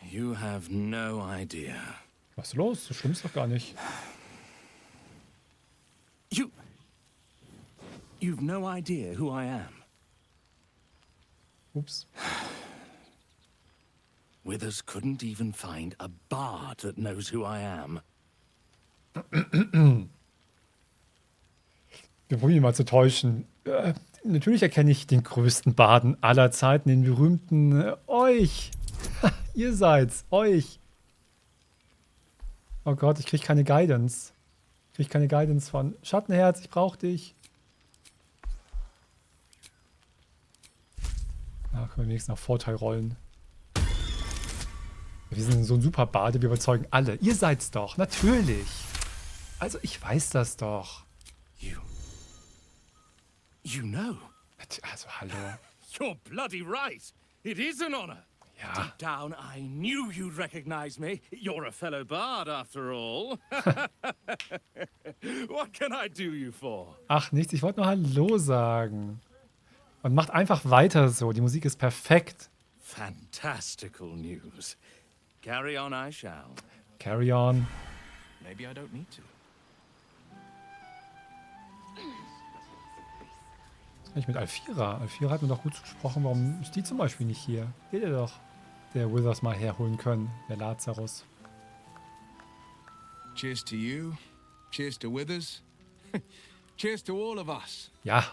You have no idea. Was ist los? So schlimm ist doch gar nicht. You've no idea who I am. Ups. Withers couldn't even find a bard that knows who I am. Wir probieren ihn mal zu täuschen. Natürlich erkenne ich den größten Baden aller Zeiten, den berühmten euch. Ihr seid's, euch. Oh Gott, ich krieg keine Guidance. Ich krieg keine Guidance von Schattenherz, ich brauch dich. Na, können wir wenigstens noch Vorteil rollen. Wir sind so ein super Bade, wir überzeugen alle. Ihr seid's doch, natürlich. Also, ich weiß das doch. You know? Also, hallo. You're bloody right. It is an honor. Ja. Deep down, I knew you'd recognize me. You're a fellow bard, after all. What can I do you for? Ach, nichts. Ich wollte nur Hallo sagen. Und macht einfach weiter so. Die Musik ist perfekt. Fantastical news. Carry on I shall. Carry on. Maybe I don't need to. Was kann ich mit Alfira? Alfira hat mir doch gut gesprochen. Warum ist die zum Beispiel nicht hier? Geht ihr doch. Der Wyll das mal herholen können. Der Lazarus. Cheers to you. Cheers to Withers. Cheers to all of us. Ja.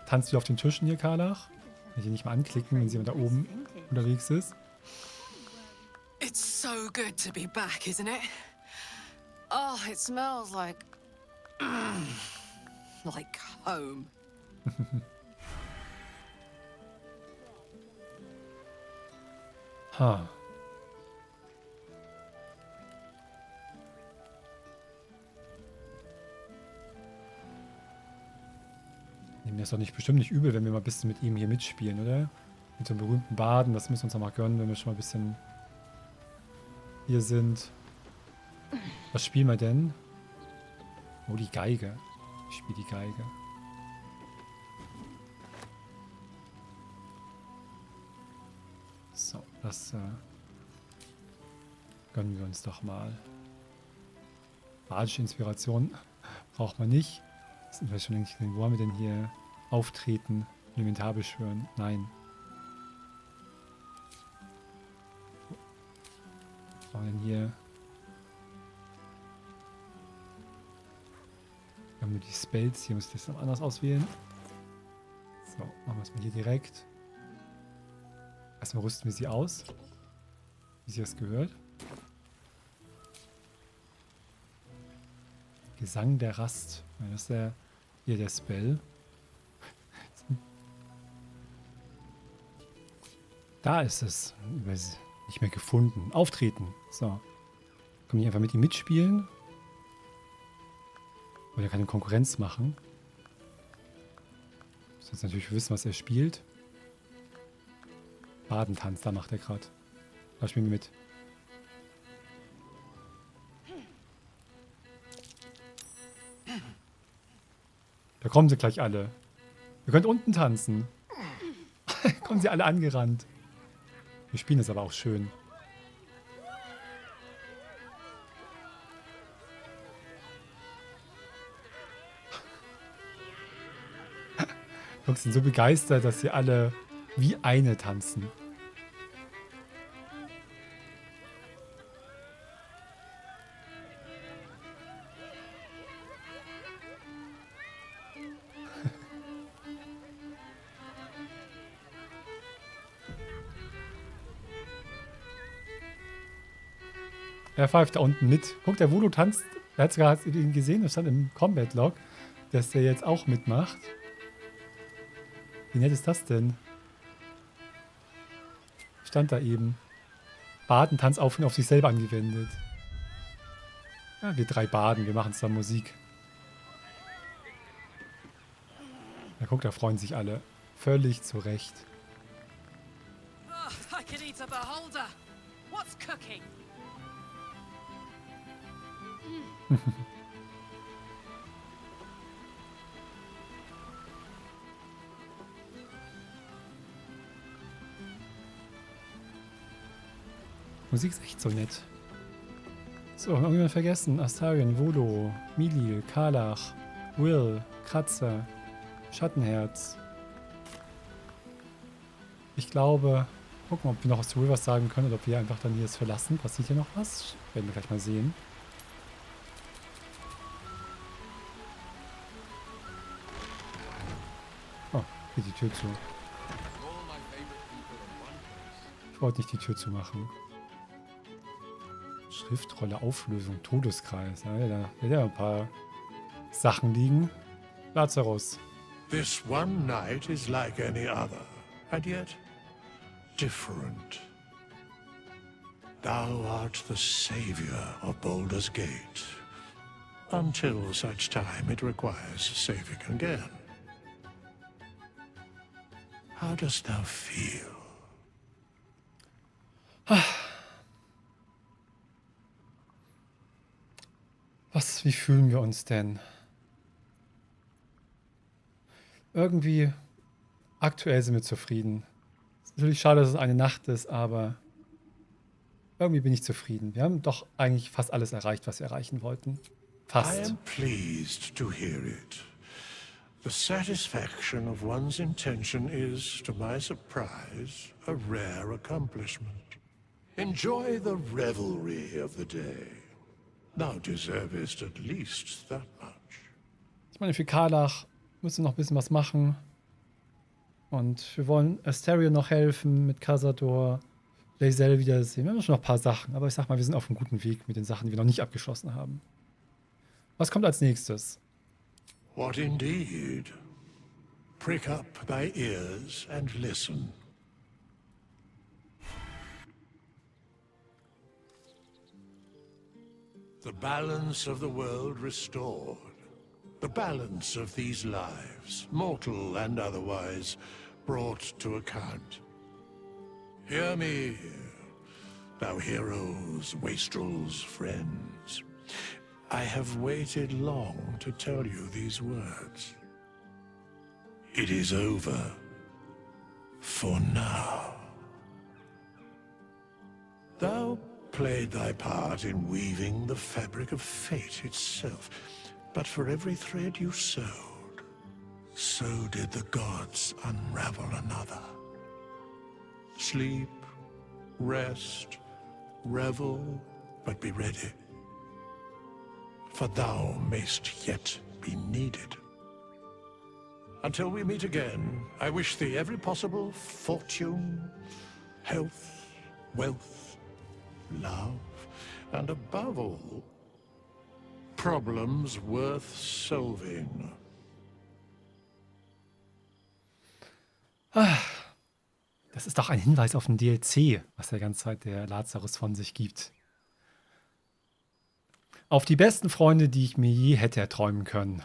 Tanzt du auf den Tischen hier, Karlach? Kann ich ihn nicht mal anklicken, wenn sie da oben unterwegs ist? It's so good to be back, isn't it? Oh, it smells like home. Ha. Nehmen wir es doch bestimmt nicht übel, wenn wir mal ein bisschen mit ihm hier mitspielen, oder? Mit so einem berühmten Baden, das müssen wir uns noch mal gönnen, wenn wir schon mal ein bisschen hier sind. Was spielen wir denn? Oh, die Geige. Ich spiele die Geige. So, das gönnen wir uns doch mal. Badische Inspiration braucht man nicht. Sind wir schon längst gesehen, wo haben wir denn hier auftreten, Inventar beschwören? Nein. Was haben wir denn hier? Wir haben nur die Spells, hier muss ich das noch anders auswählen. So, machen wir es mal hier direkt. Erstmal rüsten wir sie aus, wie sie das gehört. Gesang der Rast. Ja, das ist hier der Spell. Da ist es. Nicht mehr gefunden. Auftreten. So. Kann ich einfach mit ihm mitspielen? Oder kann eine Konkurrenz machen? Ich muss jetzt natürlich wissen, was er spielt. Badentanz, da macht er gerade. Da spielen wir mit. Da kommen sie gleich alle. Ihr könnt unten tanzen. Kommen sie alle angerannt. Wir spielen es aber auch schön. Die Jungs sind so begeistert, dass sie alle wie eine tanzen. Er pfeift da unten mit. Guck, der Voodoo tanzt. Er hat sogar ihn gesehen, das stand im Combat-Log, dass der jetzt auch mitmacht. Wie nett ist das denn? Stand da eben. Badentanz auf und auf sich selber angewendet. Ja, wir drei baden, wir machen zusammen Musik. Na guck, da freuen sich alle. Völlig zu Recht. Oh, I could eat a beholder. What's cooking? Musik ist echt so nett. So, irgendjemand vergessen. Astarion, Volo, Milil, Karlach, Wyll, Kratzer, Schattenherz. Ich glaube, gucken, ob wir noch was zu Wyll sagen können oder ob wir einfach dann hier es verlassen. Passiert hier noch was? Werden wir gleich mal sehen. Oh, geht die Tür zu. Ich wollte nicht die Tür zumachen. Schriftrolle, Auflösung, Todeskreis. Ja, da hat ja ein paar Sachen liegen. Lazarus. This one night is like any other, and yet different. Thou art the savior of Baldurs Gate, until such time it requires saving again. How dost thou feel? Wie fühlen wir uns denn? Irgendwie, aktuell sind wir zufrieden. Es ist natürlich schade, dass es eine Nacht ist, aber irgendwie bin ich zufrieden. Wir haben doch eigentlich fast alles erreicht, was wir erreichen wollten. I Fast. am pleased to hear it. The satisfaction of one's intention is, to my surprise, a rare accomplishment. Enjoy the revelry of the day. Thou deservest at least that much. Ich meine, für Karlach müssen wir noch ein bisschen was machen. Und wir wollen Asteria noch helfen mit Cazador, Bae'zel wiedersehen. Wir haben schon noch ein paar Sachen, aber ich sag mal, wir sind auf einem guten Weg mit den Sachen, die wir noch nicht abgeschlossen haben. Was kommt als nächstes? What indeed? Prick up thy ears and listen. The balance of the world restored. The balance of these lives, mortal and otherwise, brought to account. Hear me, thou heroes, wastrels, friends. I have waited long to tell you these words. It is over. For now. Thou played thy part in weaving the fabric of fate itself, but for every thread you sewed, so did the gods unravel another. Sleep, rest, revel, but be ready. For thou mayst yet be needed. Until we meet again, I wish thee every possible fortune, health, wealth, love, and above all, problems worth solving. Das ist doch ein Hinweis auf ein DLC, was der ganze Zeit der Lazarus von sich gibt. Auf die besten Freunde, die ich mir je hätte erträumen können.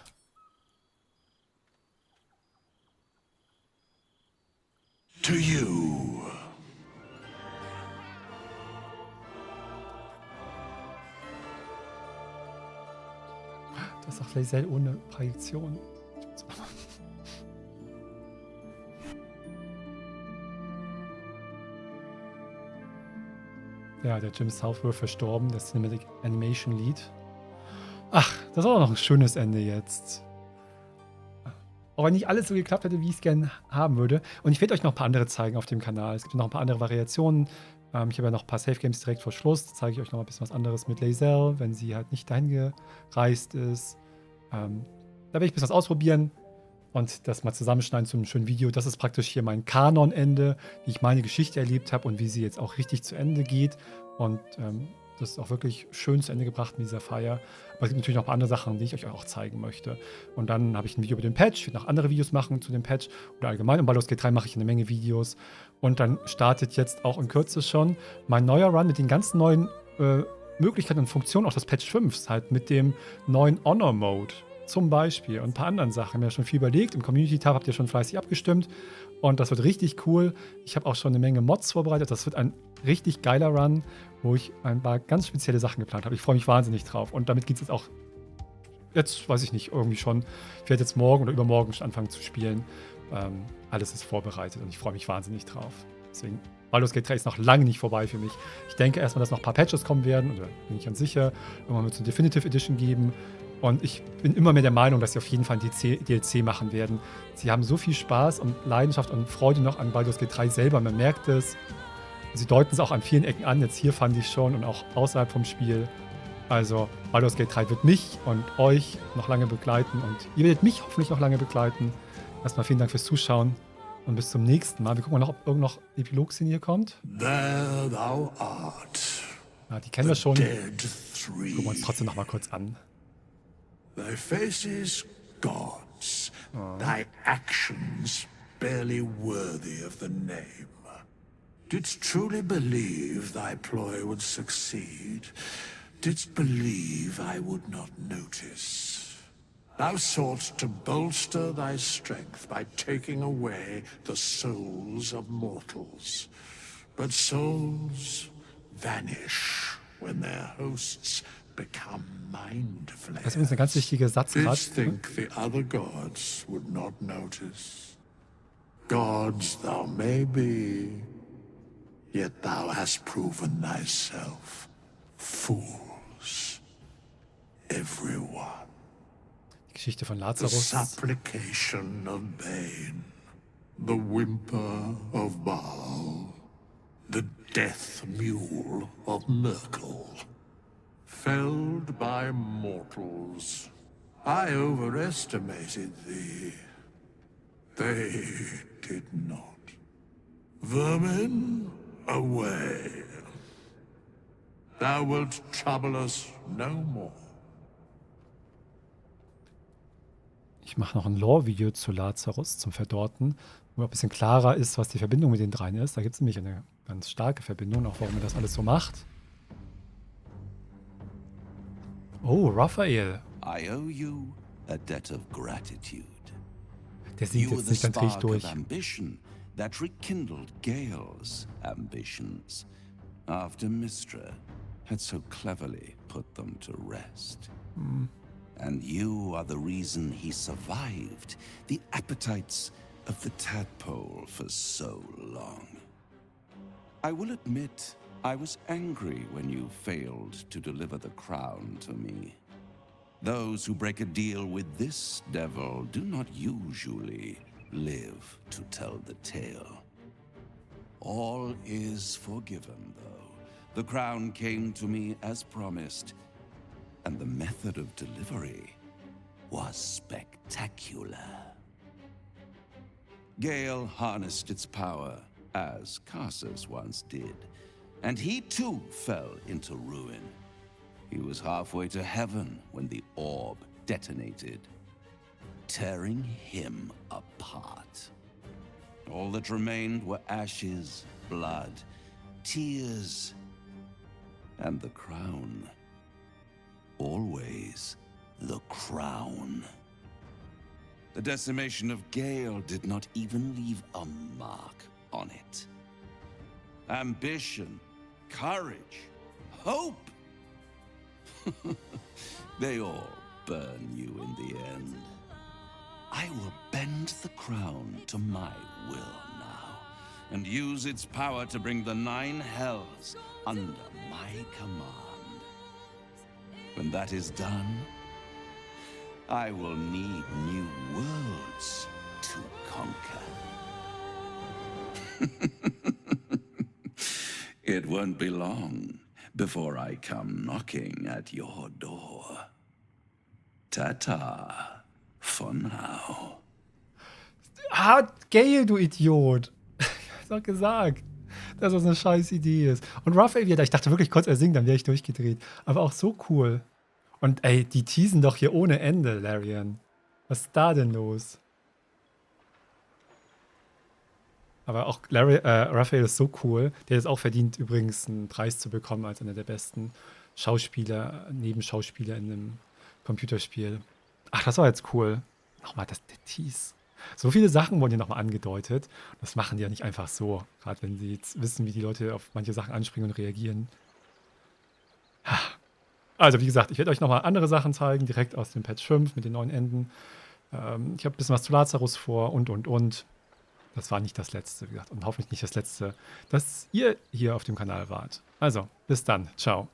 To you. Das ist doch Bae'zel ohne Projektion. Ja, der Jim Southworth verstorben, der Cinematic Animation Lead. Ach, das war auch noch ein schönes Ende jetzt. Auch wenn nicht alles so geklappt hätte, wie ich es gerne haben würde. Und ich werde euch noch ein paar andere zeigen auf dem Kanal. Es gibt noch ein paar andere Variationen. Ich habe ja noch ein paar Safe Games direkt vor Schluss. Da zeige ich euch noch ein bisschen was anderes mit Bae'zel, wenn sie halt nicht dahin gereist ist. Da werde ich ein bisschen was ausprobieren und das mal zusammenschneiden zu einem schönen Video. Das ist praktisch hier mein Kanon-Ende, wie ich meine Geschichte erlebt habe und wie sie jetzt auch richtig zu Ende geht. Und das ist auch wirklich schön zu Ende gebracht in dieser Feier. Aber es gibt natürlich noch ein paar andere Sachen, die ich euch auch zeigen möchte. Und dann habe ich ein Video über den Patch. Ich werde noch andere Videos machen zu dem Patch. Oder allgemein um Baldurs Gate 3 mache ich eine Menge Videos. Und dann startet jetzt auch in Kürze schon mein neuer Run mit den ganzen neuen Möglichkeiten und Funktionen, auch das Patch 5, halt mit dem neuen Honor Mode zum Beispiel und ein paar anderen Sachen. Ich habe mir schon viel überlegt. Im Community-Tab habt ihr schon fleißig abgestimmt. Und das wird richtig cool. Ich habe auch schon eine Menge Mods vorbereitet. Das wird ein richtig geiler Run, wo ich ein paar ganz spezielle Sachen geplant habe. Ich freue mich wahnsinnig drauf. Und damit geht es jetzt auch, jetzt weiß ich nicht, irgendwie schon. Ich werde jetzt morgen oder übermorgen schon anfangen zu spielen. Alles ist vorbereitet und ich freue mich wahnsinnig drauf. Deswegen, Baldurs Gate 3 ist noch lange nicht vorbei für mich. Ich denke erstmal, dass noch ein paar Patches kommen werden. Oder bin ich ganz sicher. Irgendwann wird es eine Definitive Edition geben. Und ich bin immer mehr der Meinung, dass sie auf jeden Fall ein DLC machen werden. Sie haben so viel Spaß und Leidenschaft und Freude noch an Baldurs Gate 3 selber. Man merkt es. Sie deuten es auch an vielen Ecken an. Jetzt hier fand ich schon und auch außerhalb vom Spiel. Also Baldurs Gate 3 wird mich und euch noch lange begleiten. Und ihr werdet mich hoffentlich noch lange begleiten. Erstmal vielen Dank fürs Zuschauen. Und bis zum nächsten Mal. Wir gucken mal noch, ob irgend noch Epilog-Szene hier kommt. There thou art. Ja, die kennen wir schon. Dead three. Gucken wir uns trotzdem noch mal kurz an. Thy faces gods, thy actions barely worthy of the name. Didst truly believe thy ploy would succeed? Didst believe I would not notice? Thou sought to bolster thy strength by taking away the souls of mortals. But souls vanish when their hosts become mind flayers. Das ist übrigens eine ganz wichtige Didst Satzart. think the other gods would not notice? Gods thou may be, yet thou hast proven thyself fools, everyone. Die Geschichte von The Lazarus. supplication of Bane, the whimper of Baal, the death mule of Merkel. Felled by mortals, I overestimated thee. They did not. Vermin, away. Thou wilt trouble us no more. Ich mache noch ein Lore-Video zu Lazarus, zum Verdorrten, wo ein bisschen klarer ist, was die Verbindung mit den dreien ist. Da gibt es nämlich eine ganz starke Verbindung, auch warum er das alles so macht. Oh, Raphael. I owe you a debt of gratitude. Der singt You were jetzt the nicht, dann drehe ich spark durch. of ambition that rekindled Gale's ambitions after Mistra had so cleverly put them to rest. And you are the reason he survived the appetites of the tadpole for so long. I will admit, I was angry when you failed to deliver the crown to me. Those who break a deal with this devil do not usually live to tell the tale. All is forgiven, though. The crown came to me as promised, and the method of delivery was spectacular. Gale harnessed its power, as Carsus once did, and he too fell into ruin. He was halfway to heaven when the orb detonated, tearing him apart. All that remained were ashes, blood, tears, and the crown. Always the crown. The decimation of Gale did not even leave a mark on it. Ambition, courage, hope. They all burn you in the end. I will bend the crown to my will now, and use its power to bring the 9 hells under my command. When that is done, I will need new worlds to conquer. It won't be long before I come knocking at your door. Ta-ta for now. Ah, Gale, du Idiot. Ich hab's doch gesagt, dass das eine scheiß Idee ist. Und Raphael wieder, ich dachte wirklich kurz, er singt, dann wäre ich durchgedreht. Aber auch so cool. Und ey, die teasen doch hier ohne Ende, Larian. Was ist da denn los? Aber auch Raphael ist so cool. Der hat es auch verdient, übrigens einen Preis zu bekommen als einer der besten Schauspieler, Nebenschauspieler in einem Computerspiel. Ach, das war jetzt cool. Nochmal, der Tease. So viele Sachen wurden hier nochmal angedeutet. Das machen die ja nicht einfach so. Gerade wenn sie jetzt wissen, wie die Leute auf manche Sachen anspringen und reagieren. Also, wie gesagt, ich werde euch nochmal andere Sachen zeigen, direkt aus dem Patch 5 mit den neuen Enden. Ich habe ein bisschen was zu Lazarus vor und. Das war nicht das Letzte, wie gesagt. Und hoffentlich nicht das Letzte, dass ihr hier auf dem Kanal wart. Also, bis dann. Ciao.